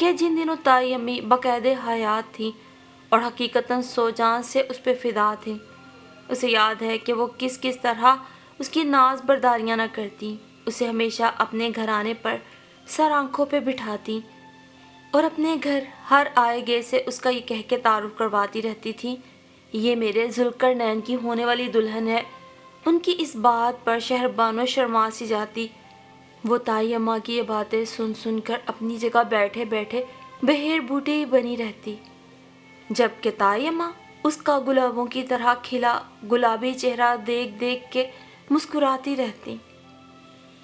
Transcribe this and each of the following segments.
کہ جن دنوں تائی امی باقاعدہ حیات تھیں اور حقیقتاً سو جان سے اس پہ فدا تھیں۔ اسے یاد ہے کہ وہ کس کس طرح اس کی ناز برداریاں نہ کرتی، اسے ہمیشہ اپنے گھرانے پر سر آنکھوں پہ بٹھاتی اور اپنے گھر ہر آئے گئے سے اس کا یہ کہہ کے تعارف کرواتی رہتی تھی، یہ میرے ذوالقرنین کی ہونے والی دلہن ہے۔ ان کی اس بات پر شہربانو شرما سی جاتی۔ وہ تائی اماں کی یہ باتیں سن سن کر اپنی جگہ بیٹھے بیٹھے بہر بوٹی ہی بنی رہتی، جبکہ تائی اماں اس کا گلابوں کی طرح کھلا گلابی چہرہ دیکھ دیکھ کے مسکراتی رہتی۔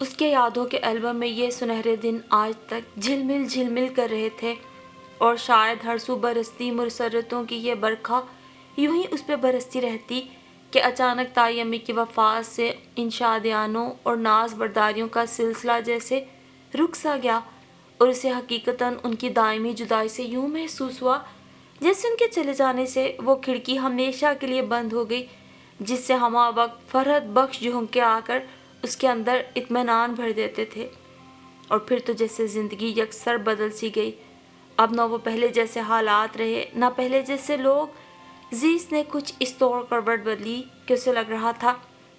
اس کے یادوں کے البم میں یہ سنہرے دن آج تک جھلمل کر رہے تھے، اور شاید ہر سو برستی مسرتوں کی یہ برکھا یوں ہی اس پہ برستی رہتی کہ اچانک تائی امی کی وفات سے ان شادیانوں اور ناز برداریوں کا سلسلہ جیسے رک سا گیا، اور اسے حقیقتاً ان کی دائمی جدائی سے یوں محسوس ہوا جیسے ان کے چلے جانے سے وہ کھڑکی ہمیشہ کے لیے بند ہو گئی جس سے ہمہ وقت فرحت بخش جھونکے آ کر اس کے اندر اطمینان بھر دیتے تھے۔ اور پھر تو جیسے زندگی یکسر بدل سی گئی، اب نہ وہ پہلے جیسے حالات رہے نہ پہلے جیسے لوگ۔ زیس نے کچھ اس طور کروٹ بدلی کہ اسے لگ رہا تھا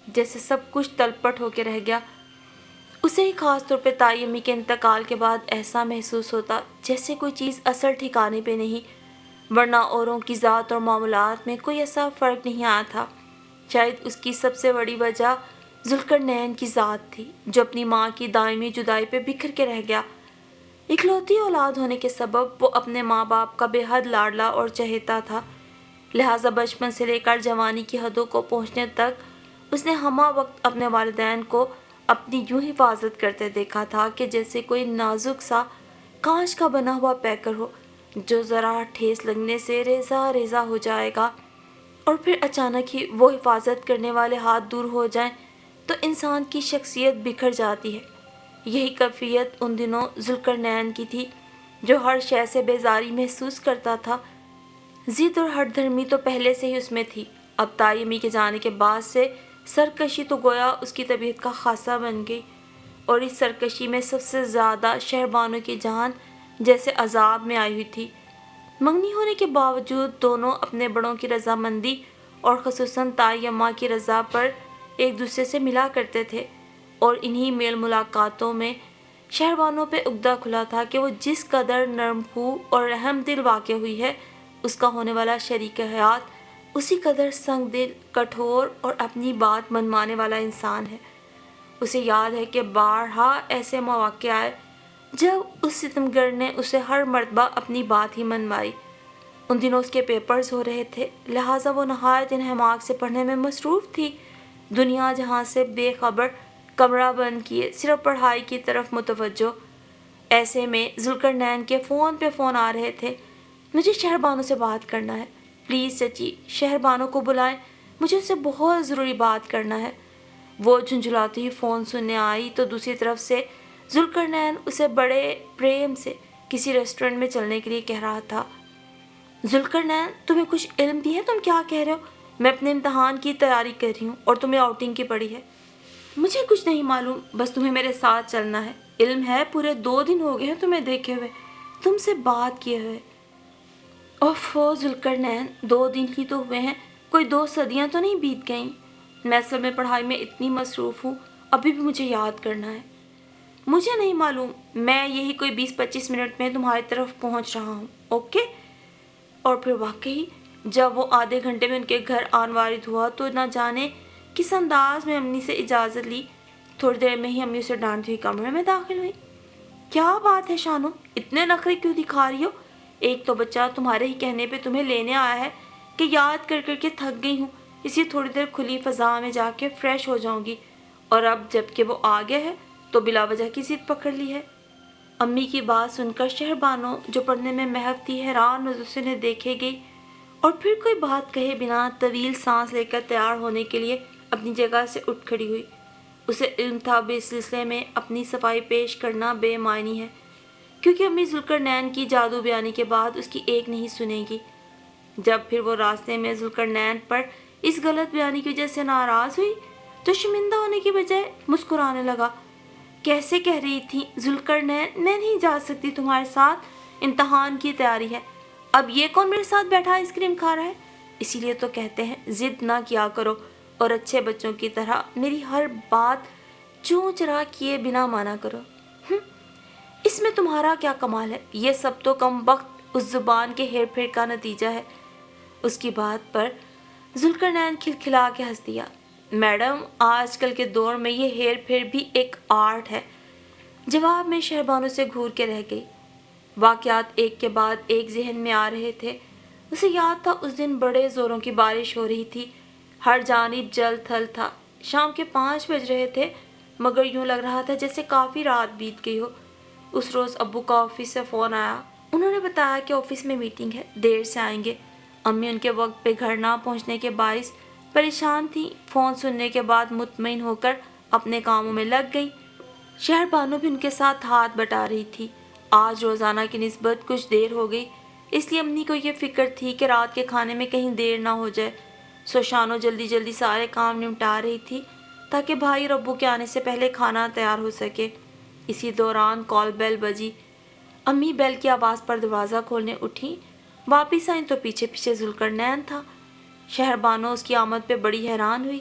جیسے سب کچھ تلپٹ ہو کے رہ گیا۔ اسے ہی خاص طور پہ تائی امی کے انتقال کے بعد ایسا محسوس ہوتا جیسے کوئی چیز اصل ٹھکانے پہ نہیں، ورنہ اوروں کی ذات اور معاملات میں کوئی ایسا فرق نہیں آیا تھا۔ شاید اس کی سب سے بڑی وجہ ذوالقرنین کی ذات تھی، جو اپنی ماں کی دائمی جدائی پہ بکھر کے رہ گیا۔ اکلوتی اولاد ہونے کے سبب وہ اپنے ماں باپ کا بے حد لاڈلا اور چہیتا تھا، لہٰذا بچپن سے لے کر جوانی کی حدوں کو پہنچنے تک اس نے ہمہ وقت اپنے والدین کو اپنی یوں حفاظت کرتے دیکھا تھا کہ جیسے کوئی نازک سا کانچ کا بنا ہوا پیکر ہو جو ذرا ٹھیس لگنے سے ریزہ ریزہ ہو جائے گا، اور پھر اچانک ہی وہ حفاظت کرنے والے ہاتھ دور ہو جائیں تو انسان کی شخصیت بکھر جاتی ہے۔ یہی کیفیت ان دنوں ذوالقرنین کی تھی، جو ہر شے سے بیزاری محسوس کرتا تھا۔ ضد اور ہٹ دھرمی تو پہلے سے ہی اس میں تھی، اب تائی امی کے جانے کے بعد سے سرکشی تو گویا اس کی طبیعت کا خاصہ بن گئی، اور اس سرکشی میں سب سے زیادہ شہربانو کی جان جیسے عذاب میں آئی ہوئی تھی۔ منگنی ہونے کے باوجود دونوں اپنے بڑوں کی رضامندی اور خصوصاً تائی اماں کی رضا پر ایک دوسرے سے ملا کرتے تھے، اور انہی میل ملاقاتوں میں شہربانو پہ عقدہ کھلا تھا کہ وہ جس قدر نرم خو اور رحم دل واقع ہوئی ہے اس کا ہونے والا شریک حیات اسی قدر سنگ دل، کٹھور اور اپنی بات منوانے والا انسان ہے۔ اسے یاد ہے کہ بارہا ایسے مواقع آئے جب اس ستمگر نے اسے ہر مرتبہ اپنی بات ہی منوائی۔ ان دنوں اس کے پیپرز ہو رہے تھے، لہٰذا وہ نہایت انہماک سے پڑھنے میں مصروف تھی، دنیا جہاں سے بے خبر، کمرہ بند کیے صرف پڑھائی کی طرف متوجہ۔ ایسے میں ذوالقرنین کے فون پہ فون آ رہے تھے۔ مجھے شہربانو سے بات کرنا ہے، پلیز چچی شہربانو کو بلائیں، مجھے اس سے بہت ضروری بات کرنا ہے۔ وہ جھنجھلاتی ہوئی فون سننے آئی تو دوسری طرف سے ذوالقرنین اسے بڑے پریم سے کسی ریسٹورنٹ میں چلنے کے لیے کہہ رہا تھا۔ ذوالقرنین، تمہیں کچھ علم بھی ہے تم کیا کہہ رہے ہو؟ میں اپنے امتحان کی تیاری کر رہی ہوں اور تمہیں آؤٹنگ کی پڑی ہے۔ مجھے کچھ نہیں معلوم، بس تمہیں میرے ساتھ چلنا ہے۔ علم ہے پورے 2 دن ہو گئے ہیں تمہیں دیکھے ہوئے، تم سے بات کیے ہوئے۔ اوفو ذوالقرنین، 2 دن ہی تو ہوئے ہیں، کوئی 2 صدیاں تو نہیں بیت گئیں۔ میں اصل میں پڑھائی میں اتنی مصروف ہوں، ابھی بھی مجھے یاد کرنا ہے۔ مجھے نہیں معلوم، میں یہی کوئی 20-25 منٹ میں تمہاری طرف پہنچ رہا ہوں، اوکے؟ اور پھر واقعی جب وہ آدھے گھنٹے میں ان کے گھر آن وارد ہوا تو نہ جانے کس انداز میں امی سے اجازت لی، تھوڑی دیر میں ہی امی اسے ڈانٹتی ہوئی کمرے میں داخل ہوئی۔ کیا بات ہے شانو، اتنے نخرے کیوں دکھا رہی ہو؟ ایک تو بچہ تمہارے ہی کہنے پہ تمہیں لینے آیا ہے کہ یاد کر کر کے تھک گئی ہوں، اسی تھوڑی دیر کھلی فضا میں جا کے فریش ہو جاؤں گی، اور اب جب کہ وہ آ گیا ہے تو بلا وجہ کی ضد پکڑ لی ہے۔ امی کی بات سن کر شہربانو جو پڑھنے میں محو تھی حیران نظر سے انہیں دیکھے گئی، اور پھر کوئی بات کہے بنا طویل سانس لے کر تیار ہونے کے لیے اپنی جگہ سے اٹھ کھڑی ہوئی۔ اسے علم تھا بھی اس سلسلے میں اپنی صفائی پیش کرنا بے معنی ہے، کیونکہ امی ذوالقرنین کی جادو بیانی کے بعد اس کی ایک نہیں سنے گی۔ جب پھر وہ راستے میں ذوالقرنین پر اس غلط بیانی کی وجہ سے ناراض ہوئی تو شرمندہ ہونے کی بجائے مسکرانے لگا۔ کیسے کہہ رہی تھی ذوالقرنین، میں نہیں جا سکتی تمہارے ساتھ، امتحان کی تیاری ہے، اب یہ کون میرے ساتھ بیٹھا آئس کریم کھا رہا ہے؟ اسی لیے تو کہتے ہیں ضد نہ کیا کرو اور اچھے بچوں کی طرح میری ہر بات چوں چرا کیے بنا مانا کرو۔ اس میں تمہارا کیا کمال ہے؟ یہ سب تو کم وقت اس زبان کے ہیر پھیر کا نتیجہ ہے۔ اس کی بات پر ذوالقرنین کھلکھلا کے ہنس دیا۔ میڈم، آج کل کے دور میں یہ ہیر پھیر بھی ایک آرٹ ہے۔ جواب میں شہربانو سے گھور کے رہ گئی۔ واقعات ایک کے بعد ایک ذہن میں آ رہے تھے۔ اسے یاد تھا اس دن بڑے زوروں کی بارش ہو رہی تھی، ہر جانب جل تھل تھا۔ شام کے 5 بج رہے تھے، مگر یوں لگ رہا تھا جیسے کافی رات بیت گئی ہو۔ اس روز ابو کا آفس سے فون آیا۔ انہوں نے بتایا کہ آفس میں میٹنگ ہے، دیر سے آئیں گے۔ امی ان کے وقت پہ گھر نہ پہنچنے کے باعث پریشان تھیں۔ فون سننے کے بعد مطمئن ہو کر اپنے کاموں میں لگ گئی۔ شہربانو بھی ان کے ساتھ ہاتھ بٹا رہی تھی۔ آج روزانہ کی نسبت کچھ دیر ہو گئی، اس لیے امی کو یہ فکر تھی کہ رات کے کھانے میں کہیں دیر نہ ہو جائے۔ سو شانو جلدی جلدی سارے کام نمٹا رہی تھی تاکہ بھائی اور ابو کے آنے سے پہلے کھانا تیار ہو سکے۔ اسی دوران کال بیل بجی۔ امی بیل کی آواز پر دروازہ کھولنے اٹھیں۔ واپس آئیں تو پیچھے پیچھے ذوالقرنین تھا۔ شہربانو اس کی آمد پہ بڑی حیران ہوئی۔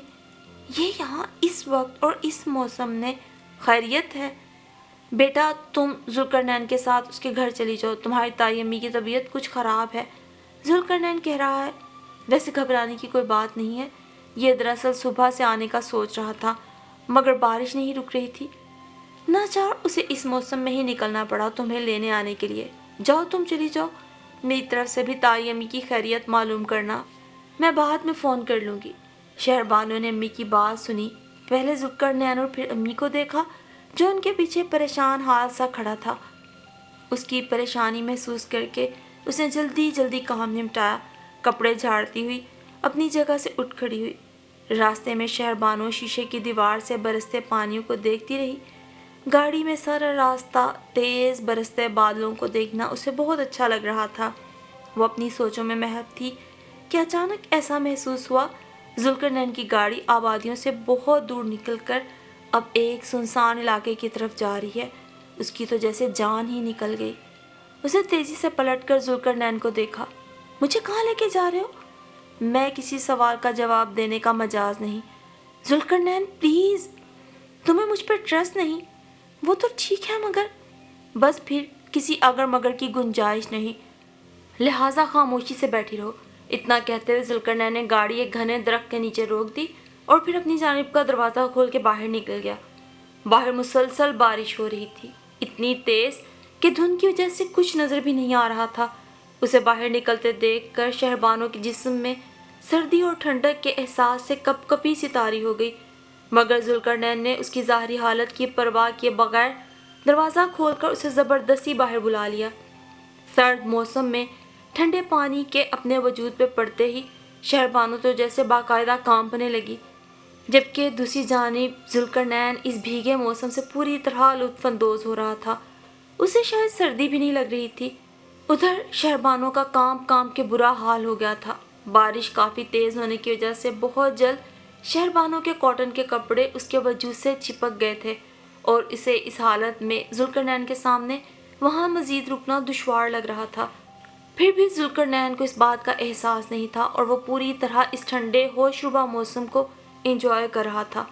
یہ یہاں اس وقت اور اس موسم نے؟ خیریت ہے؟ بیٹا تم ذوالقرنین کے ساتھ اس کے گھر چلی جاؤ، تمہاری تائی امی کی طبیعت کچھ خراب ہے، ذوالقرنین کہہ رہا ہے۔ ویسے گھبرانے کی کوئی بات نہیں ہے، یہ دراصل صبح سے آنے کا سوچ رہا تھا مگر بارش نہیں رک رہی تھی، ناچار اسے اس موسم میں ہی نکلنا پڑا تمہیں لینے آنے کے لیے۔ جاؤ تم چلی جاؤ، میری طرف سے بھی تائی امی کی خیریت معلوم کرنا، میں بعد میں فون کر لوں گی۔ شہربانو نے امی کی بات سنی، پہلے ذوالقرنین اور پھر امی کو دیکھا جو ان کے پیچھے پریشان حال سا کھڑا تھا۔ اس کی پریشانی محسوس کر کے اس نے جلدی جلدی کام نمٹایا، کپڑے جھاڑتی ہوئی اپنی جگہ سے اٹھ کھڑی ہوئی۔ راستے میں شہربانو شیشے کی دیوار سے برستے پانیوں کو دیکھتی رہی۔ گاڑی میں سارا راستہ تیز برستے بادلوں کو دیکھنا اسے بہت اچھا لگ رہا تھا۔ وہ اپنی سوچوں میں محو تھی کہ اچانک ایسا محسوس ہوا ذوالقرنین کی گاڑی آبادیوں سے بہت دور نکل کر اب ایک سنسان علاقے کی طرف جا رہی ہے۔ اس کی تو جیسے جان ہی نکل گئی۔ اسے تیزی سے پلٹ کر ذوالقرنین کو دیکھا۔ مجھے کہاں لے کے جا رہے ہو؟ میں کسی سوال کا جواب دینے کا مجاز نہیں۔ ذوالقرنین پلیز، تمہیں مجھ پر ٹرسٹ نہیں؟ وہ تو ٹھیک ہے مگر بس پھر کسی اگر مگر کی گنجائش نہیں، لہٰذا خاموشی سے بیٹھی رہو۔ اتنا کہتے ہوئے ذوالقرنین نے گاڑی ایک گھنے درخت کے نیچے روک دی اور پھر اپنی جانب کا دروازہ کھول کے باہر نکل گیا۔ باہر مسلسل بارش ہو رہی تھی، اتنی تیز کہ دھند کی وجہ سے کچھ نظر بھی نہیں آ رہا تھا۔ اسے باہر نکلتے دیکھ کر شہربانو کے جسم میں سردی اور ٹھنڈک کے احساس سے کپ کپی سی طاری ہو گئی، مگر ذوالقرنین نے اس کی ظاہری حالت کی پرواہ کیے بغیر دروازہ کھول کر اسے زبردستی باہر بلا لیا۔ سرد موسم میں ٹھنڈے پانی کے اپنے وجود پہ پڑتے ہی شہربانو تو جیسے باقاعدہ کانپنے لگی، جبکہ دوسری جانب ذوالقرنین اس بھیگے موسم سے پوری طرح لطف اندوز ہو رہا تھا۔ اسے شاید سردی بھی نہیں لگ رہی تھی۔ ادھر شہربانو کا کام کے برا حال ہو گیا تھا۔ بارش کافی تیز ہونے کی وجہ سے بہت جلد شہربانو کے کاٹن کے کپڑے اس کے وجود سے چپک گئے تھے اور اسے اس حالت میں ذوالقرنین کے سامنے وہاں مزید رکنا دشوار لگ رہا تھا۔ پھر بھی ذوالقرنین کو اس بات کا احساس نہیں تھا اور وہ پوری طرح اس ٹھنڈے ہوش ربا موسم کو انجوائے کر رہا تھا۔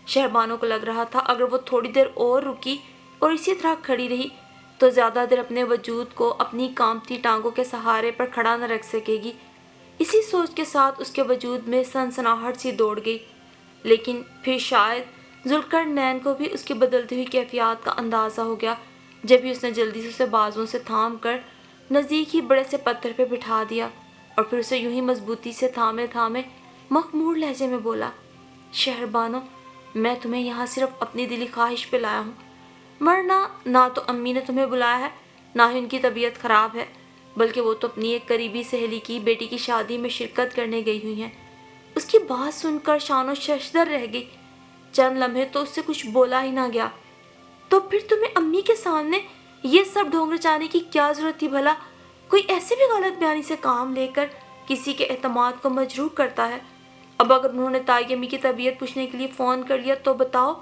شہربانو کو لگ رہا تھا اگر وہ تھوڑی دیر اور رکی اور اسی طرح کھڑی رہی تو زیادہ دیر اپنے وجود کو اپنی کانپتی ٹانگوں کے سہارے پر کھڑا نہ رکھ سکے گی۔ اسی سوچ کے ساتھ اس کے وجود میں سنسناہٹ سی دوڑ گئی، لیکن پھر شاید ذوالقرنین کو بھی اس کی بدلتی ہوئی کیفیات کا اندازہ ہو گیا، جب ہی اس نے جلدی سے اسے بازوؤں سے تھام کر نزدیک ہی بڑے سے پتھر پہ بٹھا دیا اور پھر اسے یوں ہی مضبوطی سے تھامے تھامے مخمور لہجے میں بولا، شہربانو، میں تمہیں یہاں صرف اپنی دلی خواہش پہ لایا ہوں، ورنہ نہ تو امی نے تمہیں بلایا ہے نہ ہی ان کی طبیعت خراب ہے، بلکہ وہ تو اپنی ایک قریبی سہیلی کی بیٹی کی شادی میں شرکت کرنے گئی ہوئی ہیں۔ اس کی بات سن کر شانو ششدر رہ گئی۔ چند لمحے تو اس سے کچھ بولا ہی نہ گیا۔ تو پھر تمہیں امی کے سامنے یہ سب ڈھونگ رچانے کی کیا ضرورت تھی بھلا؟ کوئی ایسے بھی غلط بیانی سے کام لے کر کسی کے اعتماد کو مجروح کرتا ہے؟ اب اگر انہوں نے تائی امی کی طبیعت پوچھنے کے لیے فون کر لیا تو بتاؤ،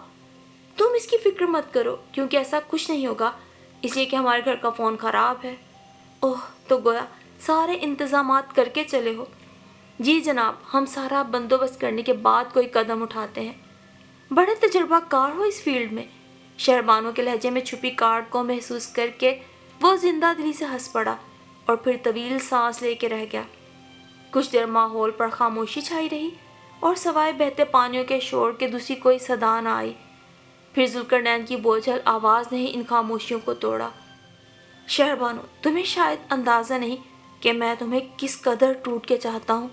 تم اس کی فکر مت کرو کیونکہ ایسا کچھ نہیں ہوگا، اس لیے کہ ہمارے گھر کا فون خراب ہے۔ اوہ، تو گویا سارے انتظامات کر کے چلے ہو؟ جی جناب، ہم سارا بندوبست کرنے کے بعد کوئی قدم اٹھاتے ہیں۔ بڑے تجربہ کار ہو اس فیلڈ میں۔ شہربانو کے لہجے میں چھپی کاٹ کو محسوس کر کے وہ زندہ دلی سے ہنس پڑا اور پھر طویل سانس لے کے رہ گیا۔ کچھ دیر ماحول پر خاموشی چھائی رہی اور سوائے بہتے پانیوں کے شور کے دوسری کوئی صدا نہ آئی۔ پھر ذوالقرنین کی بوجھل آواز نے ہی ان خاموشیوں کو توڑا۔ شہربانو، تمہیں شاید اندازہ نہیں کہ میں تمہیں کس قدر ٹوٹ کے چاہتا ہوں،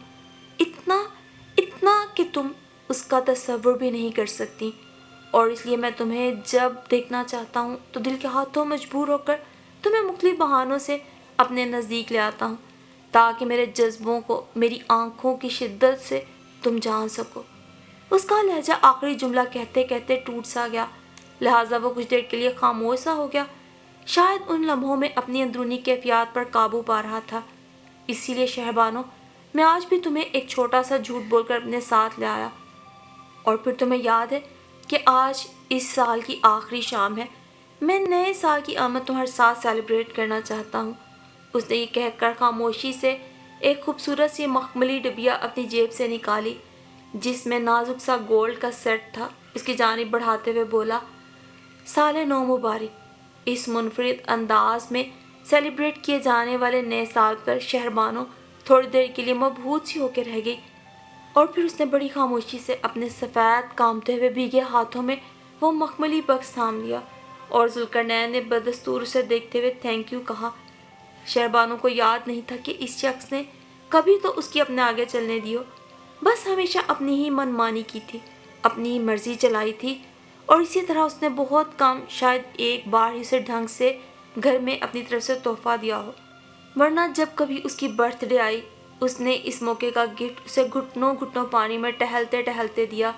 اتنا کہ تم اس کا تصور بھی نہیں کر سکتی، اور اس لیے میں تمہیں جب دیکھنا چاہتا ہوں تو دل کے ہاتھوں مجبور ہو کر تمہیں مختلف بہانوں سے اپنے نزدیک لے آتا ہوں تاکہ میرے جذبوں کو میری آنکھوں کی شدت سے تم جان سکو۔ اس کا لہجہ آخری جملہ کہتے کہتے ٹوٹ سا گیا، لہٰذا وہ کچھ دیر کے لیے خاموش سا ہو گیا، شاید ان لمحوں میں اپنی اندرونی کیفیات پر قابو پا رہا تھا۔ اسی لیے شہربانو، میں آج بھی تمہیں ایک چھوٹا سا جھوٹ بول کر اپنے ساتھ لے آیا، اور پھر تمہیں یاد ہے کہ آج اس سال کی آخری شام ہے، میں نئے سال کی آمد تمہارے ساتھ سیلیبریٹ کرنا چاہتا ہوں۔ اس نے یہ کہہ کر خاموشی سے ایک خوبصورت سی مخملی ڈبیا اپنی جیب سے نکالی جس میں نازک سا گولڈ کا سیٹ تھا۔ اس کی جانب بڑھاتے ہوئے بولا، سال نو مبارک۔ اس منفرد انداز میں سیلیبریٹ کیے جانے والے نئے سال پر شہربانو تھوڑی دیر کے لیے مبہوت سی ہو کے رہ گئی، اور پھر اس نے بڑی خاموشی سے اپنے سفید کامتے ہوئے بھیگے ہاتھوں میں وہ مخملی بکس تھام لیا، اور ذوالقرنین نے بدستور اسے دیکھتے ہوئے تھینک یو کہا۔ شہربانو کو یاد نہیں تھا کہ اس شخص نے کبھی تو اس کی اپنے آگے چلنے دی ہو، بس ہمیشہ اپنی ہی من مانی کی تھی، اپنی ہی مرضی چلائی تھی، اور اسی طرح اس نے بہت کم، شاید ایک بار ہی اسے ڈھنگ سے گھر میں اپنی طرف سے تحفہ دیا ہو، ورنہ جب کبھی اس کی برتھ ڈے آئی اس نے اس موقع کا گفٹ اسے گھٹنوں گھٹنوں پانی میں ٹہلتے ٹہلتے دیا،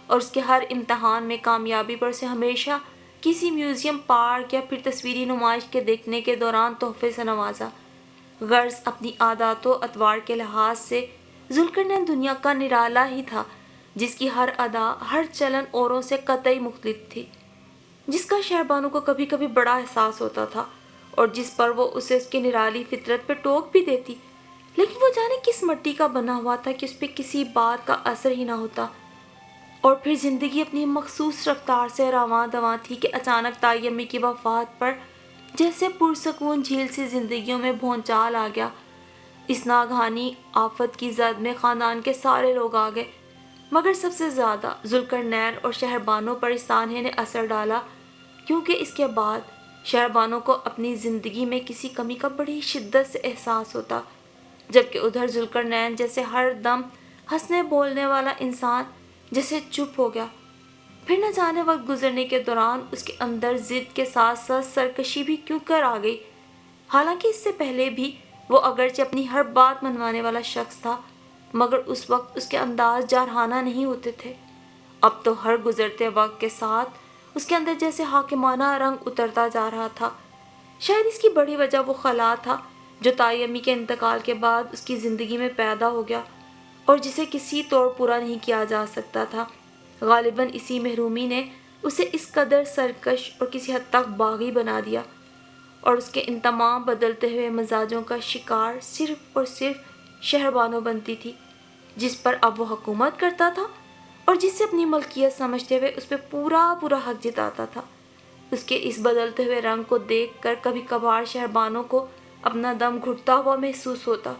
اور اس کے ہر امتحان میں کامیابی پر اسے ہمیشہ کسی میوزیم، پارک یا پھر تصویری نمائش کے دیکھنے کے دوران تحفے سے نوازا۔ غرض اپنی عادات و اطوار کے لحاظ سے ذوالقرنین دنیا کا نرالا ہی تھا، جس کی ہر ادا، ہر چلن اوروں سے قطعی مختلف تھی، جس کا شہربانو کو کبھی کبھی بڑا احساس ہوتا تھا، اور جس پر وہ اسے اس کی نرالی فطرت پہ ٹوک بھی دیتی، لیکن وہ جانے کس مٹی کا بنا ہوا تھا کہ اس پہ کسی بات کا اثر ہی نہ ہوتا۔ اور پھر زندگی اپنی مخصوص رفتار سے رواں دواں تھی کہ اچانک طائی امی کی وفات پر جیسے پرسکون جھیل سی زندگیوں میں بھونچال آ گیا۔ اس ناگہانی آفت کی زد میں خاندان کے سارے لوگ آ گئے، مگر سب سے زیادہ ذوالقرنین اور شہربانو پر اس سانحے نے اثر ڈالا، کیونکہ اس کے بعد شہربانو کو اپنی زندگی میں کسی کمی کا بڑی شدت سے احساس ہوتا، جبکہ ادھر ذوالقرنین جیسے ہر دم ہنسنے بولنے والا انسان جیسے چپ ہو گیا۔ پھر نہ جانے وقت گزرنے کے دوران اس کے اندر ضد کے ساتھ ساتھ سرکشی بھی کیوں کر آ گئی، حالانکہ اس سے پہلے بھی وہ اگرچہ اپنی ہر بات منوانے والا شخص تھا، مگر اس وقت اس کے انداز جارحانہ نہیں ہوتے تھے۔ اب تو ہر گزرتے وقت کے ساتھ اس کے اندر جیسے حاکمانہ رنگ اترتا جا رہا تھا۔ شاید اس کی بڑی وجہ وہ خلا تھا جو طائی امی کے انتقال کے بعد اس کی زندگی میں پیدا ہو گیا، اور جسے کسی طور پورا نہیں کیا جا سکتا تھا۔ غالباً اسی محرومی نے اسے اس قدر سرکش اور کسی حد تک باغی بنا دیا، اور اس کے ان تمام بدلتے ہوئے مزاجوں کا شکار صرف اور صرف شہربانو بنتی تھی، جس پر اب وہ حکومت کرتا تھا اور جس سے اپنی ملکیت سمجھتے ہوئے اس پہ پورا حق جتاتا تھا۔ اس کے اس بدلتے ہوئے رنگ کو دیکھ کر کبھی کبھار شہربانو کو اپنا دم گھٹتا ہوا محسوس ہوتا،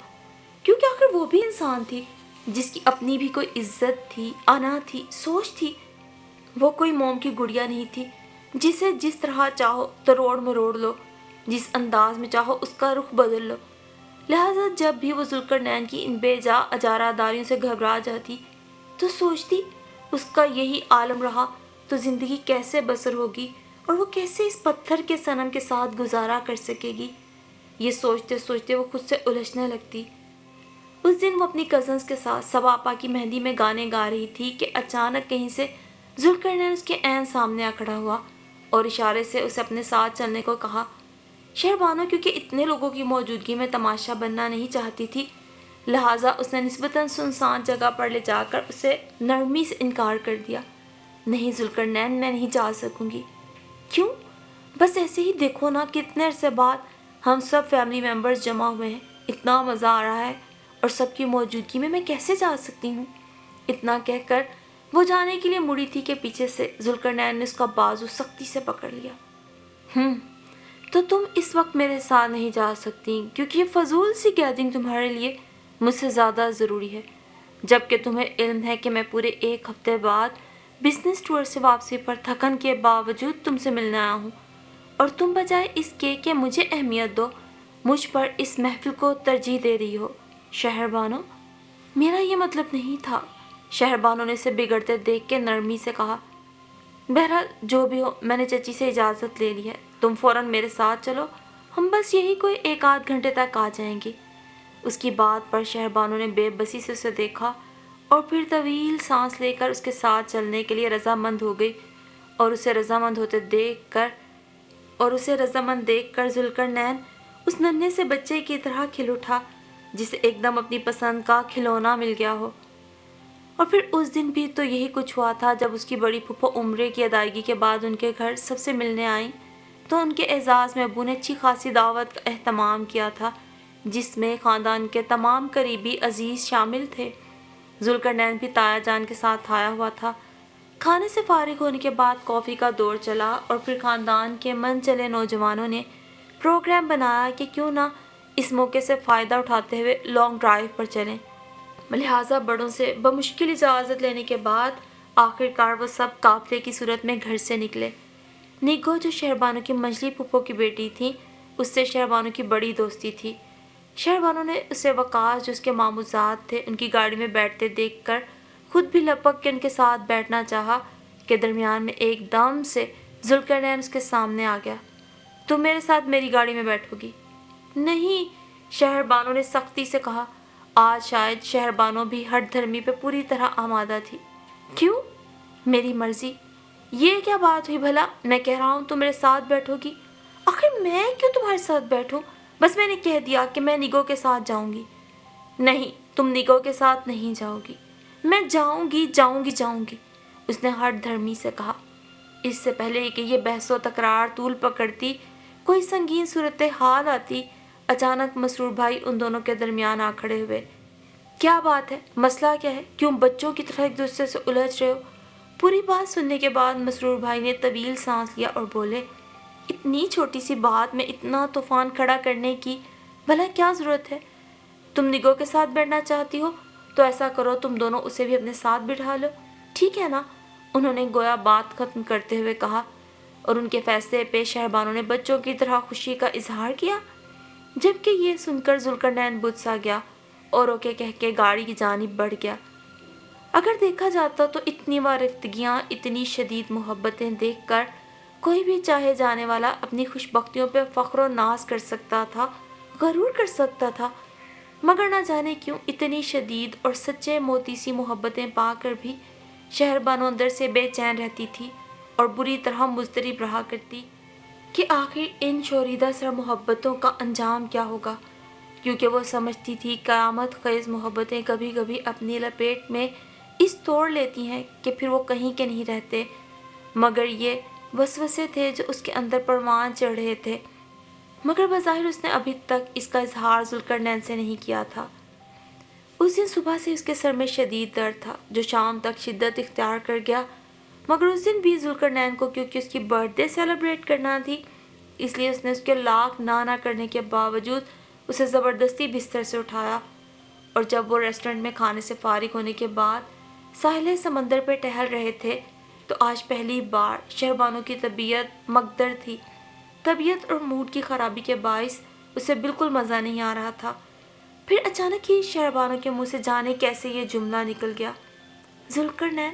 کیونکہ آخر وہ بھی انسان تھی جس کی اپنی بھی کوئی عزت تھی، انا تھی، سوچ تھی۔ وہ کوئی موم کی گڑیا نہیں تھی جسے جس طرح چاہو تروڑ مروڑ لو، جس انداز میں چاہو اس کا رخ بدل لو۔ لہٰذا جب بھی وہ ذوالقرنین کی ان بے جا اجارہ داریوں سے گھبرا جاتی تو سوچتی اس کا یہی عالم رہا تو زندگی کیسے بسر ہوگی، اور وہ کیسے اس پتھر کے صنم کے ساتھ گزارا کر سکے گی۔ یہ سوچتے سوچتے وہ خود سے الجھنے لگتی۔ اس دن وہ اپنی کزنز کے ساتھ صبا آپا کی مہندی میں گانے گا رہی تھی کہ اچانک کہیں سے ذوالقرنین اس کے عین سامنے آ کھڑا ہوا اور اشارے سے اسے اپنے ساتھ چلنے کو کہا۔ شہربانو کیونکہ اتنے لوگوں کی موجودگی میں تماشا بننا نہیں چاہتی تھی، لہٰذا اس نے نسبتاً سنسان جگہ پر لے جا کر اسے نرمی سے انکار کر دیا۔ نہیں ذوالقرنین، میں نہیں جا سکوں گی۔ کیوں؟ بس ایسے ہی دیکھو نا، کتنے عرصے بعد ہم سب فیملی ممبرز جمع ہوئے ہیں، اتنا مزہ آ رہا ہے اور سب کی موجودگی میں کیسے جا سکتی ہوں؟ اتنا کہہ کر وہ جانے کے لیے مڑی تھی کہ پیچھے سے ذوالقرنین نے اس کا بازو سختی سے پکڑ لیا۔ تو تم اس وقت میرے ساتھ نہیں جا سکتی کیونکہ یہ فضول سی گیدرنگ تمہارے لیے مجھ سے زیادہ ضروری ہے، جبکہ تمہیں علم ہے کہ میں پورے 1 ہفتے بعد بزنس ٹور سے واپسی پر تھکن کے باوجود تم سے ملنے آیا ہوں، اور تم بجائے اس کے کہ مجھے اہمیت دو، مجھ پر اس محفل کو ترجیح دے رہی ہو۔ شہر بانو، میرا یہ مطلب نہیں تھا، شہر بانو نے اسے بگڑتے دیکھ کے نرمی سے کہا۔ بہرحال جو بھی ہو، میں نے چچی سے اجازت لے لی ہے، تم فوراً میرے ساتھ چلو، ہم بس یہی کوئی 1 آدھ گھنٹے تک آ جائیں گے۔ اس کی بات پر شہر بانو نے بے بسی سے اسے دیکھا اور پھر طویل سانس لے کر اس کے ساتھ چلنے کے لیے رضامند ہو گئی، اور اسے رضامند دیکھ کر ذوالقرنین اس ننھے سے بچے کی طرح کھل اٹھا جسے ایک دم اپنی پسند کا کھلونا مل گیا ہو۔ اور پھر اس دن بھی تو یہی کچھ ہوا تھا جب اس کی بڑی پھپھو عمرے کی ادائیگی کے بعد ان کے گھر سب سے ملنے آئیں تو ان کے اعزاز میں ابو نے اچھی خاصی دعوت کا اہتمام کیا تھا جس میں خاندان کے تمام قریبی عزیز شامل تھے۔ ذوالقرنین بھی تایا جان کے ساتھ آیا ہوا تھا۔ کھانے سے فارغ ہونے کے بعد کافی کا دور چلا اور پھر خاندان کے من چلے نوجوانوں نے پروگرام بنایا کہ کیوں نہ اس موقع سے فائدہ اٹھاتے ہوئے لانگ ڈرائیو پر چلیں۔ لہٰذا بڑوں سے بمشکل اجازت لینے کے بعد آخرکار وہ سب قافلے کی صورت میں گھر سے نکلے۔ نگو جو شہر بانو کی منجلی پھپھو کی بیٹی تھی، اس سے شہر بانو کی بڑی دوستی تھی۔ شہر بانو نے اسے وقاص جو اس کے ماموزاد تھے ان کی گاڑی میں بیٹھتے دیکھ کر خود بھی لپک کے ان کے ساتھ بیٹھنا چاہا کہ درمیان میں ایک دم سے ذوالقرنین اس کے سامنے آ گیا۔ تم میرے ساتھ میری گاڑی میں بیٹھو گی؟ نہیں، شہر بانو نے سختی سے کہا۔ آج شاید شہر بانو بھی ہٹ دھرمی پہ پوری طرح آمادہ تھی۔ کیوں؟ میری مرضی۔ یہ کیا بات ہوئی بھلا؟ میں کہہ رہا ہوں تم میرے ساتھ بیٹھو گی۔ آخر میں کیوں تمہارے ساتھ بیٹھوں؟ بس میں نے کہہ دیا کہ میں نگو کے ساتھ جاؤں گی۔ نہیں، تم نگو کے ساتھ نہیں جاؤ گی۔ میں جاؤں گی، اس نے ہٹ دھرمی سے کہا۔ اس سے پہلے کہ یہ بحث و تکرار طول پکڑتی، کوئی سنگین صورتحال آتی، اچانک مسرور بھائی ان دونوں کے درمیان آ کھڑے ہوئے۔ کیا بات ہے؟ مسئلہ کیا ہے؟ کیوں بچوں کی طرح ایک دوسرے سے الجھ رہے ہو؟ پوری بات سننے کے بعد مسرور بھائی نے طویل سانس لیا اور بولے، اتنی چھوٹی سی بات میں اتنا طوفان کھڑا کرنے کی بھلا کیا ضرورت ہے؟ تم نگو کے ساتھ بیٹھنا چاہتی ہو تو ایسا کرو، تم دونوں اسے بھی اپنے ساتھ بٹھا لو، ٹھیک ہے نا؟ انہوں نے گویا بات ختم کرتے ہوئے کہا، اور ان کے فیصلے پہ شہر بانو نے بچوں کی طرح خوشی کا اظہار کیا، جبکہ یہ سن کر ذوالقرنین بجھ سا گیا اور اوکے کہہ کے گاڑی کی جانب بڑھ گیا۔ اگر دیکھا جاتا تو اتنی وارفتگیاں، اتنی شدید محبتیں دیکھ کر کوئی بھی چاہے جانے والا اپنی خوش بختیوں پہ فخر و ناز کر سکتا تھا، غرور کر سکتا تھا، مگر نہ جانے کیوں اتنی شدید اور سچے موتی سی محبتیں پا کر بھی شہر بانو اندر سے بے چین رہتی تھی اور بری طرح مضطرب رہا کرتی کہ آخر ان شوریدہ سر محبتوں کا انجام کیا ہوگا، کیونکہ وہ سمجھتی تھی قیامت خیز محبتیں کبھی کبھی اپنی لپیٹ میں اس توڑ لیتی ہیں کہ پھر وہ کہیں کے نہیں رہتے، مگر یہ وسوسے تھے جو اس کے اندر پروان چڑھ رہے تھے، مگر بظاہر اس نے ابھی تک اس کا اظہار ذوالقرنین سے نہیں کیا تھا۔ اس دن صبح سے اس کے سر میں شدید درد تھا جو شام تک شدت اختیار کر گیا، مگر اس دن بھی ذوالقرنین کو کیونکہ اس کی برتھ ڈے سیلیبریٹ کرنا تھی، اس لیے اس نے اس کے لاکھ نہ کرنے کے باوجود اسے زبردستی بستر سے اٹھایا، اور جب وہ ریسٹورنٹ میں کھانے سے فارغ ہونے کے بعد ساحل سمندر پہ ٹہل رہے تھے تو آج پہلی بار شہر بانو کی طبیعت مکدر تھی۔ طبیعت اور موڈ کی خرابی کے باعث اسے بالکل مزہ نہیں آ رہا تھا۔ پھر اچانک ہی شہر بانو کے منہ سے جانے کیسے یہ جملہ نکل گیا، ذوالقرنین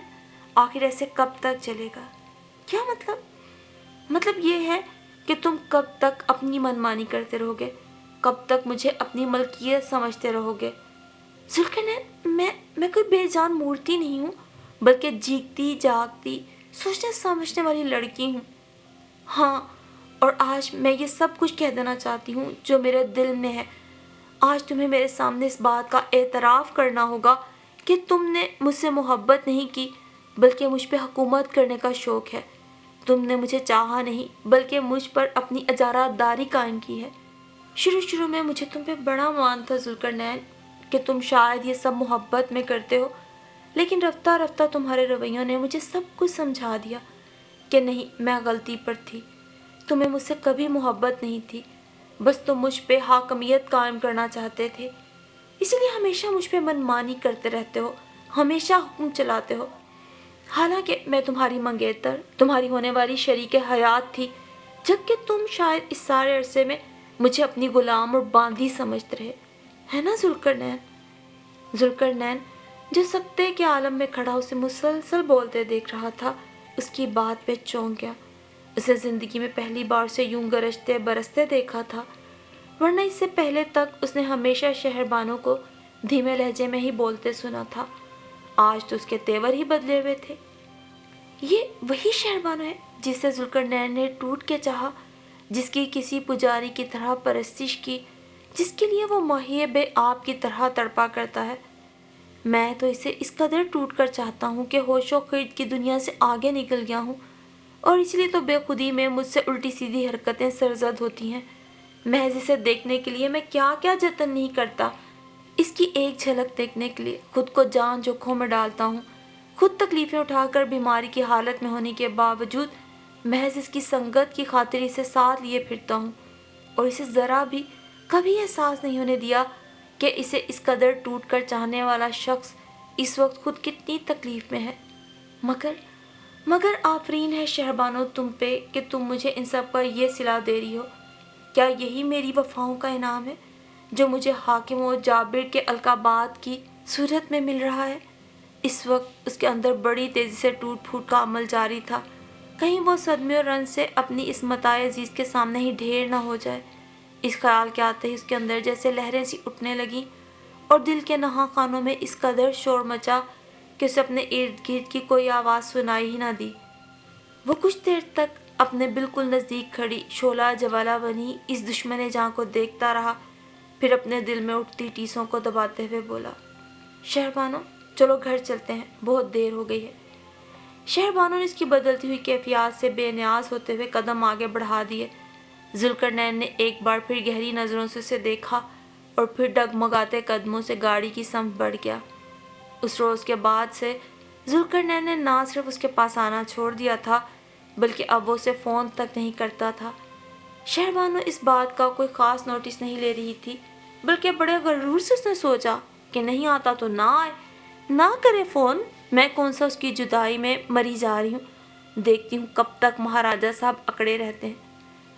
آخر ایسے کب تک چلے گا؟ کیا مطلب یہ ہے کہ تم کب تک اپنی منمانی کرتے رہو گے؟ کب تک مجھے اپنی ملکیت سمجھتے رہو گے؟ ذوالقرنین، میں کوئی بے جان مورتی نہیں ہوں، بلکہ جیگتی جاگتی سوچنے سمجھنے والی لڑکی ہوں۔ ہاں، اور آج میں یہ سب کچھ کہہ دینا چاہتی ہوں جو میرے دل میں ہے۔ آج تمہیں میرے سامنے اس بات کا اعتراف کرنا ہوگا کہ تم نے مجھ سے محبت نہیں کی بلکہ مجھ پہ حکومت کرنے کا شوق ہے۔ تم نے مجھے چاہا نہیں بلکہ مجھ پر اپنی اجارہ داری قائم کی ہے۔ شروع میں مجھے تم پہ بڑا مان تھا ذوالقرنین کہ تم شاید یہ سب محبت میں کرتے ہو، لیکن رفتہ رفتہ تمہارے رویوں نے مجھے سب کچھ سمجھا دیا کہ نہیں، میں غلطی پر تھی۔ تمہیں مجھ سے کبھی محبت نہیں تھی، بس تم مجھ پہ حاکمیت قائم کرنا چاہتے تھے، اسی لیے ہمیشہ مجھ پہ من مانی کرتے رہتے ہو، ہمیشہ حکم چلاتے ہو۔ حالانکہ میں تمہاری منگیتر، تمہاری ہونے والی شریک حیات تھی، جبکہ تم شاید اس سارے عرصے میں مجھے اپنی غلام اور باندھی سمجھتے رہے، ہے نا ذوالقرنین؟ ذوالقرنین جو سکتے کے عالم میں کھڑا اسے مسلسل بولتے دیکھ رہا تھا، اس کی بات پہ چونک گیا۔ اسے زندگی میں پہلی بار سے یوں گرجتے برستے دیکھا تھا، ورنہ اس سے پہلے تک اس نے ہمیشہ شہربانوں کو دھیمے لہجے میں ہی بولتے سنا تھا۔ آج تو اس کے تیور ہی بدلے ہوئے تھے۔ یہ وہی شہربانو ہے جسے ذوالقرنین نے ٹوٹ کے چاہا، جس کی کسی پجاری کی طرح پرستش کی، جس کے لیے وہ محب آپ کی طرح تڑپا کرتا ہے۔ میں تو اسے اس قدر ٹوٹ کر چاہتا ہوں کہ ہوش و خرد کی دنیا سے آگے نکل گیا ہوں، اور اس لیے تو بے خودی میں مجھ سے الٹی سیدھی حرکتیں سرزد ہوتی ہیں۔ محض اسے دیکھنے کے لیے میں کیا کیا جتن نہیں کرتا، اس کی ایک جھلک دیکھنے کے لیے خود کو جان جوکھوں میں ڈالتا ہوں، خود تکلیفیں اٹھا کر بیماری کی حالت میں ہونے کے باوجود محض اس کی سنگت کی خاطر اسے ساتھ لیے پھرتا ہوں، اور اسے ذرا بھی کبھی احساس نہیں ہونے دیا کہ اسے اس قدر ٹوٹ کر چاہنے والا شخص اس وقت خود کتنی تکلیف میں ہے۔ مگر آفرین ہے شہربانو تم پہ کہ تم مجھے ان سب پر یہ صلہ دے رہی ہو۔ کیا یہی میری وفاؤں کا انعام ہے جو مجھے حاکم و جابر کے القابات کی صورت میں مل رہا ہے؟ اس وقت اس کے اندر بڑی تیزی سے ٹوٹ پھوٹ کا عمل جاری تھا، کہیں وہ صدمے اور رنج سے اپنی اس متاع عزیز کے سامنے ہی ڈھیر نہ ہو جائے۔ اس خیال کے آتے ہی اس کے اندر جیسے لہریں سی اٹھنے لگیں، اور دل کے نہاں خانوں میں اس قدر شور مچا کہ اسے اپنے ارد گرد کی کوئی آواز سنائی ہی نہ دی۔ وہ کچھ دیر تک اپنے بالکل نزدیک کھڑی شعلہ جوالہ بنی اس دشمن جاں کو دیکھتا رہا، پھر اپنے دل میں اٹھتی ٹیسوں کو دباتے ہوئے بولا، شہربانو چلو گھر چلتے ہیں، بہت دیر ہو گئی ہے۔ شہربانو نے اس کی بدلتی ہوئی کیفیات سے بے نیاز ہوتے ہوئے قدم آگے بڑھا دیے۔ ذوالقرنین نے ایک بار پھر گہری نظروں سے اسے دیکھا اور پھر ڈگمگاتے قدموں سے گاڑی کی سمت بڑھ گیا۔ اس روز کے بعد سے ذوالقرنین نے نہ صرف اس کے پاس آنا چھوڑ دیا تھا، بلکہ اب وہ اسے فون تک نہیں کرتا تھا۔ شہربانو اس بات کا کوئی خاص نوٹس نہیں لے رہی تھی، بلکہ بڑے غرور سے اس نے سوچا کہ نہیں آتا تو نہ آئے، نہ کرے فون، میں کون سا اس کی جدائی میں مری جا رہی ہوں، دیکھتی ہوں کب تک مہاراجہ صاحب اکڑے رہتے ہیں۔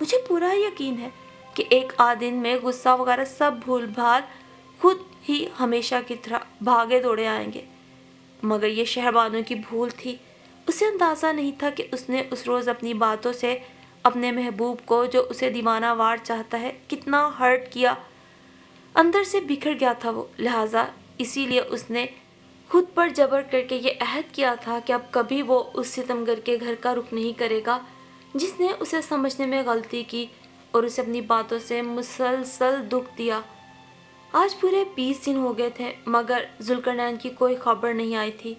مجھے پورا یقین ہے کہ ایک آدھ دن میں غصہ وغیرہ سب بھول بھال خود ہی ہمیشہ کی طرح بھاگے دوڑے آئیں گے۔ مگر یہ شہربانو کی بھول تھی، اسے اندازہ نہیں تھا کہ اس نے اس روز اپنی باتوں سے اپنے محبوب کو جو اسے دیوانہ وار چاہتا ہے کتنا ہرٹ کیا۔ اندر سے بکھر گیا تھا وہ، لہٰذا اسی لیے اس نے خود پر جبر کر کے یہ عہد کیا تھا کہ اب کبھی وہ اس ستمگر کے گھر کا رخ نہیں کرے گا جس نے اسے سمجھنے میں غلطی کی اور اسے اپنی باتوں سے مسلسل دکھ دیا۔ آج پورے 20 دن ہو گئے تھے مگر ذوالقرنین کی کوئی خبر نہیں آئی تھی۔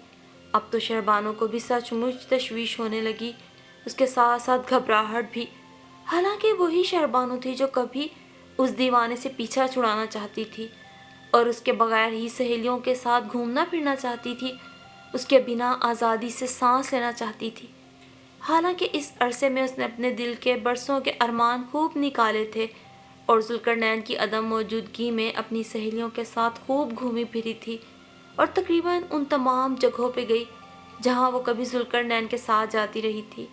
اب تو شہربانو کو بھی سچ مچ تشویش ہونے لگی، اس کے ساتھ ساتھ گھبراہٹ بھی، حالانکہ وہی شہربانو تھی جو کبھی اس دیوانے سے پیچھا چھڑانا چاہتی تھی اور اس کے بغیر ہی سہیلیوں کے ساتھ گھومنا پھرنا چاہتی تھی، اس کے بنا آزادی سے سانس لینا چاہتی تھی۔ حالانکہ اس عرصے میں اس نے اپنے دل کے برسوں کے ارمان خوب نکالے تھے اور ذوالقرنین کی عدم موجودگی میں اپنی سہیلیوں کے ساتھ خوب گھومی پھری تھی اور تقریباً ان تمام جگہوں پہ گئی جہاں وہ کبھی ذوالقرنین کے ساتھ جاتی رہی تھی،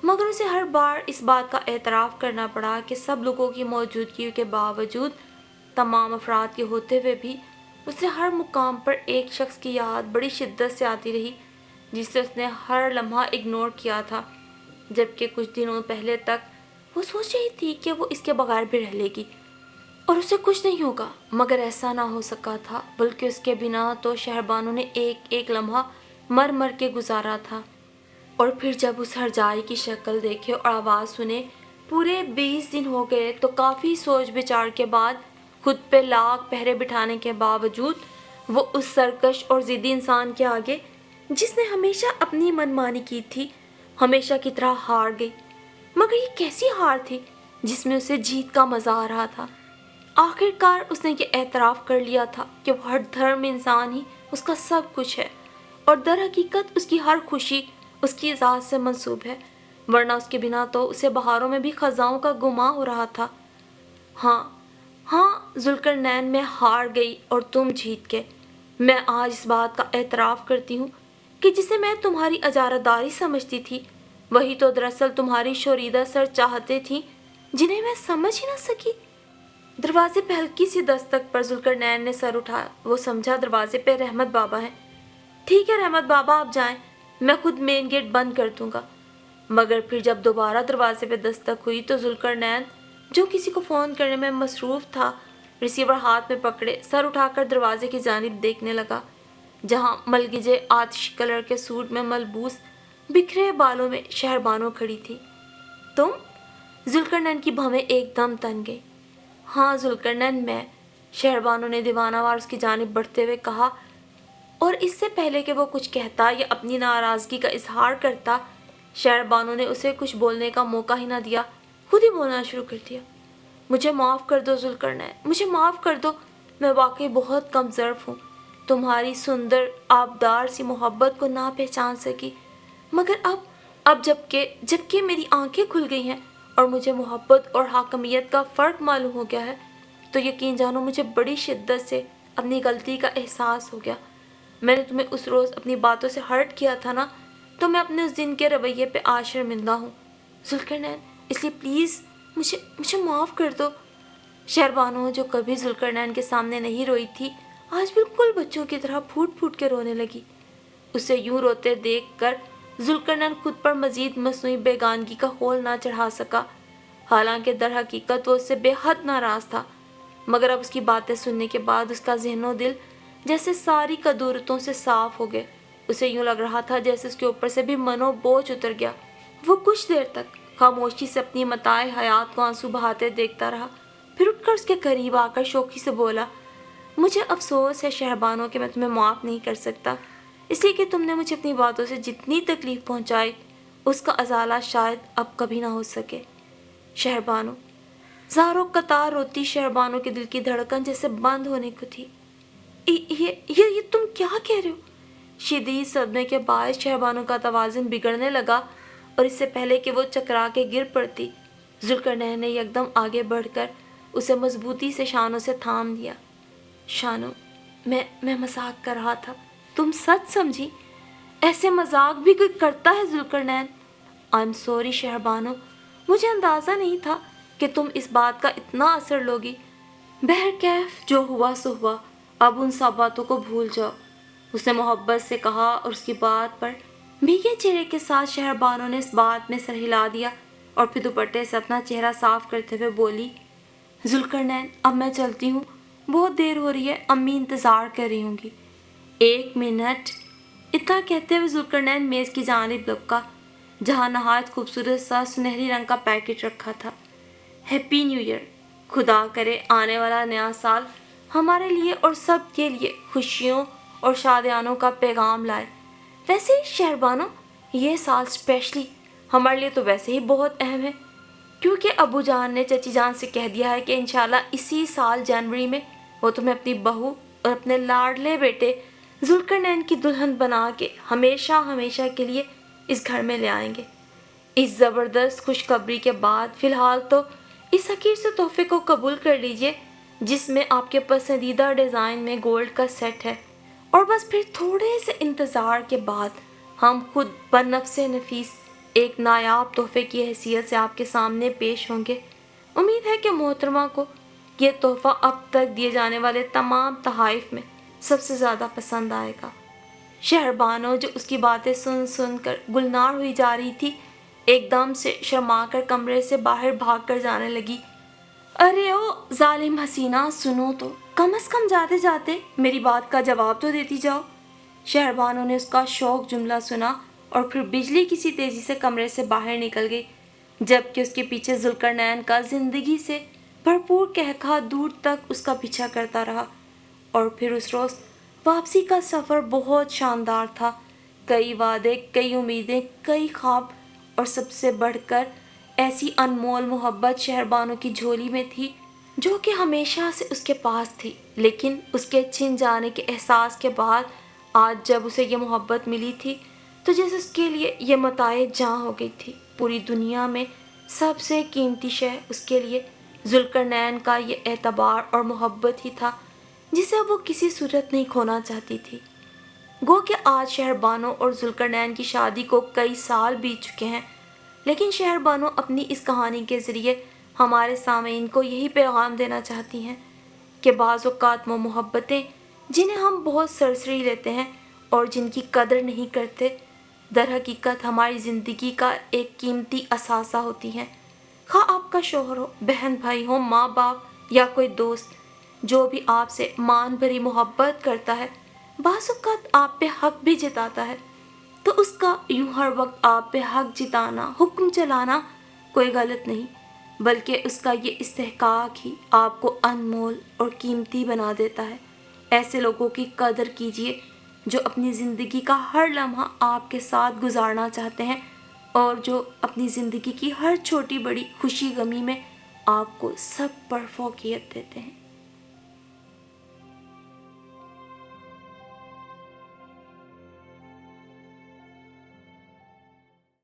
مگر اسے ہر بار اس بات کا اعتراف کرنا پڑا کہ سب لوگوں کی موجودگی کے باوجود، تمام افراد کے ہوتے ہوئے بھی اسے ہر مقام پر ایک شخص کی یاد بڑی شدت سے آتی رہی جسے اس نے ہر لمحہ اگنور کیا تھا، جبکہ کچھ دنوں پہلے تک وہ سوچ رہی تھی کہ وہ اس کے بغیر بھی رہ لے گی اور اسے کچھ نہیں ہوگا، مگر ایسا نہ ہو سکا تھا، بلکہ اس کے بنا تو شہربانو نے ایک ایک لمحہ مر مر کے گزارا تھا۔ اور پھر جب اس ہرجائی کی شکل دیکھے اور آواز سنے، پورے 20 دن ہو گئے تو کافی سوچ بچار کے بعد، خود پہ لاکھ پہرے بٹھانے کے باوجود، وہ اس سرکش اور ضدی انسان کے آگے جس نے ہمیشہ اپنی من مانی کی تھی، ہمیشہ کی طرح ہار گئی۔ مگر یہ کیسی ہار تھی جس میں اسے جیت کا مزہ آ رہا تھا۔ آخر کار اس نے یہ اعتراف کر لیا تھا کہ وہ ہر دھرم انسان ہی اس کا سب کچھ ہے، اور در حقیقت اس کی ہر خوشی اس کی ذات سے منسوب ہے، ورنہ اس کے بنا تو اسے بہاروں میں بھی خزاؤں کا گما ہو رہا تھا۔ ہاں ہاں، ذوالقرنین، میں ہار گئی اور تم جیت گئے۔ میں آج اس بات کا اعتراف کرتی ہوں کہ جسے میں تمہاری اجارہ داری سمجھتی تھی، وہی تو دراصل تمہاری شوریدہ سر چاہتے تھیں، جنہیں میں سمجھ ہی نہ سکی۔ دروازے پہ ہلکی سی دستک پر ذوالقرنین نے سر اٹھایا۔ وہ سمجھا دروازے پہ رحمت بابا ہیں۔ ٹھیک ہے رحمت بابا، آپ جائیں، میں خود مین گیٹ بند کر دوں گا۔ مگر پھر جب دوبارہ دروازے پہ دستک ہوئی تو ذوالقرنین، جو کسی کو فون کرنے میں مصروف تھا، ریسیور ہاتھ میں پکڑے سر اٹھا کر دروازے کی جانب دیکھنے لگا، جہاں ملگجے آتشی کلر کے سوٹ میں ملبوس بکھرے بالوں میں شہربانو کھڑی تھی۔ تم؟ ذوالقرنین کی بھویں ایک دم تن گئی۔ ہاں ذوالقرنین، میں، شہربانو نے دیوانہ وار اس کی جانب بڑھتے ہوئے کہا، اور اس سے پہلے کہ وہ کچھ کہتا یا اپنی ناراضگی کا اظہار کرتا، شہربانو نے اسے کچھ بولنے کا موقع ہی نہ دیا، خود ہی بولنا شروع کر دیا۔ مجھے معاف کر دو ذوالقرنین، مجھے معاف کر دو، میں واقعی بہت کم ظرف ہوں، تمہاری سندر آبدار سی محبت کو نہ پہچان سکی، مگر اب جبکہ میری آنکھیں کھل گئی ہیں اور مجھے محبت اور حاکمیت کا فرق معلوم ہو گیا ہے، تو یقین جانو مجھے بڑی شدت سے اپنی غلطی کا احساس ہو گیا۔ میں نے تمہیں اس روز اپنی باتوں سے ہرٹ کیا تھا نا، تو میں اپنے اس دن کے رویے پہ آج شرمندہ ہوں ذوالقرنین، اس لیے پلیز مجھے معاف کر دو۔ شہربانو، جو کبھی ذوالقرنین کے سامنے نہیں روئی تھی، آج بالکل بچوں کی طرح پھوٹ پھوٹ کے رونے لگی۔ اسے یوں روتے دیکھ کر ذوالقرنین خود پر مزید مصنوعی بیگانگی کا ہول نہ چڑھا سکا، حالانکہ در حقیقت وہ اس سے بے حد ناراض تھا، مگر اب اس کی باتیں سننے کے بعد اس کا ذہن و دل جیسے ساری کدورتوں سے صاف ہو گئے۔ اسے یوں لگ رہا تھا جیسے اس کے اوپر سے بھی منو بوجھ اتر گیا۔ وہ کچھ دیر تک خاموشی سے اپنی متاع حیات کو آنسو بہاتے دیکھتا رہا، پھر اٹھ کر اس کے قریب آ کر شوخی سے بولا، مجھے افسوس ہے شہربانو کہ میں تمہیں معاف نہیں کر سکتا، اس لیے کہ تم نے مجھے اپنی باتوں سے جتنی تکلیف پہنچائی، اس کا ازالہ شاید اب کبھی نہ ہو سکے۔ شہربانو، زاروں قطار روتی شہربانو کے دل کی دھڑکن جیسے بند ہونے کو تھی۔ یہ تم کیا کہہ رہے ہو؟ شدید صدمے کے باعث شہربانو کا توازن بگڑنے لگا، اور اس سے پہلے کہ وہ چکرا کے گر پڑتی، ذوالقرنین نے یکدم آگے بڑھ کر اسے مضبوطی سے شانوں سے تھام دیا۔ شانو، میں مذاق کر رہا تھا، تم سچ سمجھی؟ ایسے مذاق بھی کوئی کرتا ہے ذوالقرنین؟ آئی ایم سوری شہربانو، مجھے اندازہ نہیں تھا کہ تم اس بات کا اتنا اثر لوگی۔ بہرکیف جو ہوا سو ہوا، اب ان سب باتوں کو بھول جاؤ، اس نے محبت سے کہا، اور اس کی بات پر بھیگے چہرے کے ساتھ شہربانو نے اس بات میں سر ہلا دیا اور پھر دوپٹے سے اپنا چہرہ صاف کرتے ہوئے بولی، ذوالقرنین، اب میں چلتی ہوں، بہت دیر ہو رہی ہے، امی انتظار کر رہی ہوں گی۔ ایک منٹ، اتنا کہتے ہوئے ذوالقرنین میز کی جانب لپکا، جہاں نہایت خوبصورت سا سنہری رنگ کا پیکٹ رکھا تھا۔ ہیپی نیو ایئر، خدا کرے آنے والا نیا سال ہمارے لیے اور سب کے لیے خوشیوں اور شادیانوں کا پیغام لائے۔ ویسے شہربانو، یہ سال اسپیشلی ہمارے لیے تو ویسے ہی بہت اہم ہے، کیونکہ ابو جان نے چچی جان سے کہہ دیا ہے کہ انشاءاللہ اسی سال جنوری میں وہ تمہیں اپنی بہو اور اپنے لاڈلے بیٹے ذوالقرنین کی دلہن بنا کے ہمیشہ ہمیشہ کے لیے اس گھر میں لے آئیں گے۔ اس زبردست خوشخبری کے بعد فی الحال تو اس حقیر سے تحفے کو قبول کر لیجئے، جس میں آپ کے پسندیدہ ڈیزائن میں گولڈ کا سیٹ ہے، اور بس پھر تھوڑے سے انتظار کے بعد ہم خود بنفس نفیس ایک نایاب تحفے کی حیثیت سے آپ کے سامنے پیش ہوں گے۔ امید ہے کہ محترمہ کو یہ تحفہ اب تک دیے جانے والے تمام تحائف میں سب سے زیادہ پسند آئے گا۔ شہربانو، جو اس کی باتیں سن سن کر گلنار ہوئی جا رہی تھی، ایک دم سے شرما کر کمرے سے باہر بھاگ کر جانے لگی۔ ارے او ظالم حسینہ، سنو تو، کم از کم جاتے جاتے میری بات کا جواب تو دیتی جاؤ۔ شہربانو نے اس کا شوق جملہ سنا اور پھر بجلی کسی تیزی سے کمرے سے باہر نکل گئی، جبکہ اس کے پیچھے ذوالقرنین کا زندگی سے بھرپور قہقہا دور تک اس کا پیچھا کرتا رہا۔ اور پھر اس روز واپسی کا سفر بہت شاندار تھا، کئی وعدے، کئی امیدیں، کئی خواب، اور سب سے بڑھ کر ایسی انمول محبت شہربانو کی جھولی میں تھی جو کہ ہمیشہ سے اس کے پاس تھی، لیکن اس کے چھن جانے کے احساس کے بعد آج جب اسے یہ محبت ملی تھی تو جیسے اس کے لیے یہ متاع جاں ہو گئی تھی۔ پوری دنیا میں سب سے قیمتی شے اس کے لیے ذوالقرنین کا یہ اعتبار اور محبت ہی تھا جسے وہ کسی صورت نہیں کھونا چاہتی تھی۔ گو کہ آج شہربانو اور ذوالقرنین کی شادی کو کئی سال بیت چکے ہیں، لیکن شہربانو اپنی اس کہانی کے ذریعے ہمارے سامعین کو یہی پیغام دینا چاہتی ہیں کہ بعض اوقات وہ محبتیں جنہیں ہم بہت سرسری لیتے ہیں اور جن کی قدر نہیں کرتے، در حقیقت ہماری زندگی کا ایک قیمتی اثاثہ ہوتی ہیں۔ خواہ آپ کا شوہر ہو، بہن بھائی ہو، ماں باپ یا کوئی دوست، جو بھی آپ سے مان بھری محبت کرتا ہے بعض اوقات آپ پہ حق بھی جتاتا ہے، تو اس کا یوں ہر وقت آپ پہ حق جتانا، حکم چلانا کوئی غلط نہیں، بلکہ اس کا یہ استحقاق ہی آپ کو انمول اور قیمتی بنا دیتا ہے۔ ایسے لوگوں کی قدر کیجیے جو اپنی زندگی کا ہر لمحہ آپ کے ساتھ گزارنا چاہتے ہیں اور جو اپنی زندگی کی ہر چھوٹی بڑی خوشی غمی میں آپ کو سب پر فوقیت دیتے ہیں۔